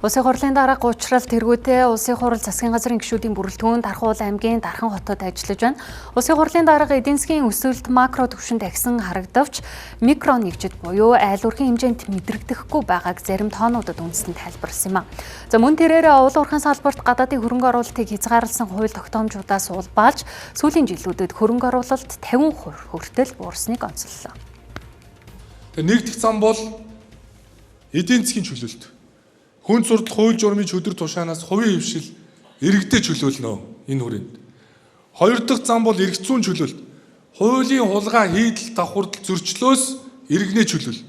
Улсын хурлын дарга уучрал тэргүүтээ Улсын хурал засгийн газрын гишүүдийн бүрэлдэхүүн Тархан Уул аймгийн Дархан хотод ажиллаж байна. Улсын хурлын дарга эдийн засгийн өсөлт макро түвшинд агсан харагдавч микро нэгжид буюу айл өрхийн хэмжээнд мэдрэгдэхгүй байгааг зарим тоонуудад үндэслэн тайлбарласан юм а. За мөн тэрээр уул уурхайн салбарт гадаадын хөрөнгө оруулалтыг хязгаарласан хууль тогтоомжуудаас улбаалж сүүлийн жилүүдэд хөрөнгө оруулалт 50% хүртэл буурсныг онцоллоо. Нэгдэх зам бол эдийн засгийн чөлөөлт. Хүн суртал хууль журмын чөдөр тушаанаас хувийн хөвшил иргэдэд чөлөөлнө энэ хүрээнд. Хоёр дахь зам бол эрх зүйн чөлөөлт. Хуулийн хулгай хийдэл давхурдал зөрчлөөс иргэнэ чөлөөл.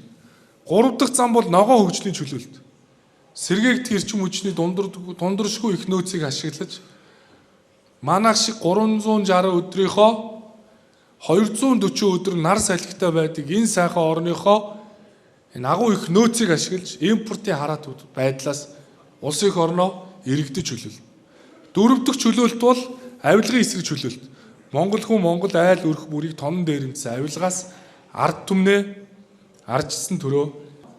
Гурав дахь зам бол ногоон хөгжлийн чөлөөлт. Сэргээгдэх эрчим хүчний дундаршгүй их нөөцийг ашиглаж манайх шиг 360 өдрийнхөө 240 өдөр нар салхитай байдаг энэ сайхан орныхоо энэ агуу их нөөцийг ашиглаж импортын хараат байдлаас улсын их орноо иргэдэд чөлөөлнө. Дөрөв дэх чөлөөлт бол авилгын эсрэг чөлөөлт. Монгол хүн Монгол айл өрх бүрийг тонн дээрэмдсэн авилгаас ард түмнээ арчсан төрөө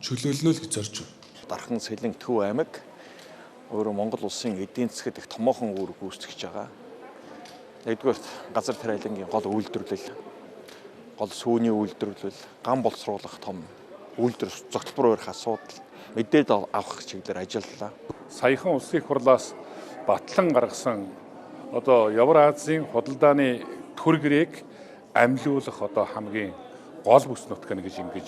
чөлөөлнө л гэж зорж байна. Дархан Сэлэн Төв аймаг өөрөө Монгол улсын эдийн засгад их томоохон үүрэг гүйцэтгэж байгаа. Нэгдүгээр газар тариалангийн гол үйлдвэрлэл, гол сүүний үйлдвэрлэл, ган боловсруулах том үйлдвэр зохицол барих асуудал мэдээд авах чиглэлээр ажиллалаа. Саяхан улсын их хурлаас батлан гаргасан одоо Евразийн худалдааны төр гэрээг амлиулах одоо хамгийн гол бүс нутаг гэж ингэж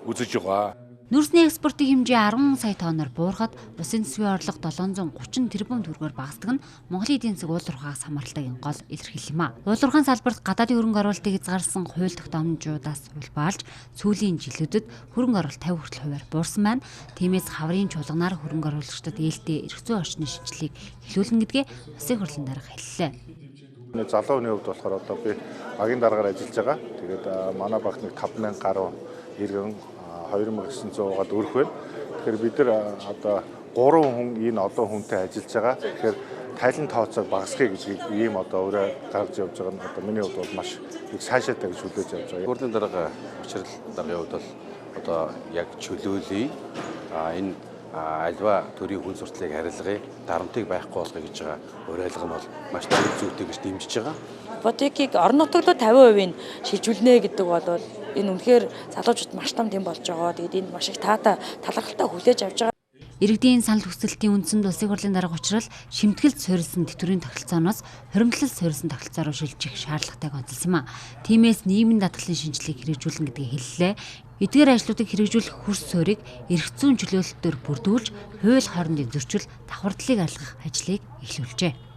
үзэж байгаа. Нүрсний экспортын хэмжээ 10 сая тонноор буурахад улсын засгийн орлого 730 тэрбум төгрөгөөр багасдаг нь Монголын эдийн засаг уулуурхаагаас хамаарлагын гол илэрхийлэл юм а. Уулуурхайн салбарт гадаадын хөрөнгө оруулалтыг хязгаарласан хууль тогтоомжуудаас улбаалж сүүлийн жилүүдэд хөрөнгө оруулалт 50 хүртэл хувиар буурсан байна. Тиймээс хаврын чуулганаар хөрөнгө оруулагчдад ээлтэй эрх зүйн орчны шинжилгээг эхлүүлнэ гэдгээ улсын хурлын дарга хэллээ. Залуу хүний хувьд болохоор одоо би багийн дараагаар ажиллаж байгаа. Тэгээд манай багт нэг 5000 гаруй иргэн 2900-аад өрх байна. Тэгэхээр бид нар одоо 3 хүн энэ одоо хүнтэй ажиллаж байгаа. Тэгэхээр тайлан тооцоог багасгахыг гэдгийг ийм одоо өөрөө гаргаж явж байгаа нь одоо миний хувьд бол маш их сайшаатай гэж хүлээж авч байгаа. Хурлын дарга уучрал даргын хувьд бол одоо яг чөлөөлөе. Энэ альва төрийн хүн сурталыг харилцагын дарамтыг байхгүй болгоё гэж байгаа уриалга нь бол маш зүйтэй гэж дэмжиж байгаа. Ипотекийг орон нутагт 50% шилжүүлнэ гэдэг бол энэ үнэхээр залуучууд маш том дэм болж байгаа. Тэгээд энд маш их таатай талархалтай хүлээж авч байгаа. Иргэдийн санал хүсэлтийн үндсэнд улсын хурлын дарга уучрал шимтгэлд суурилсан тэтгэврийн тогтолцооноос хуримтлал суурилсан тогтолцоо руу шилжих шаардлагатайг онцолсон юм а. Тиймээс нийгмийн даатгалын шинжилгээг хэрэгжүүлнэ гэдгийг хэллээ. Эдгээр ажлуудыг хэрэгжүүлэх хөрс суурийг эрх зүйн чөлөөлөлтөөр бүрдүүлж хууль хоорондын зөрчил давхардлыг алгах ажлыг эхлүүлжээ.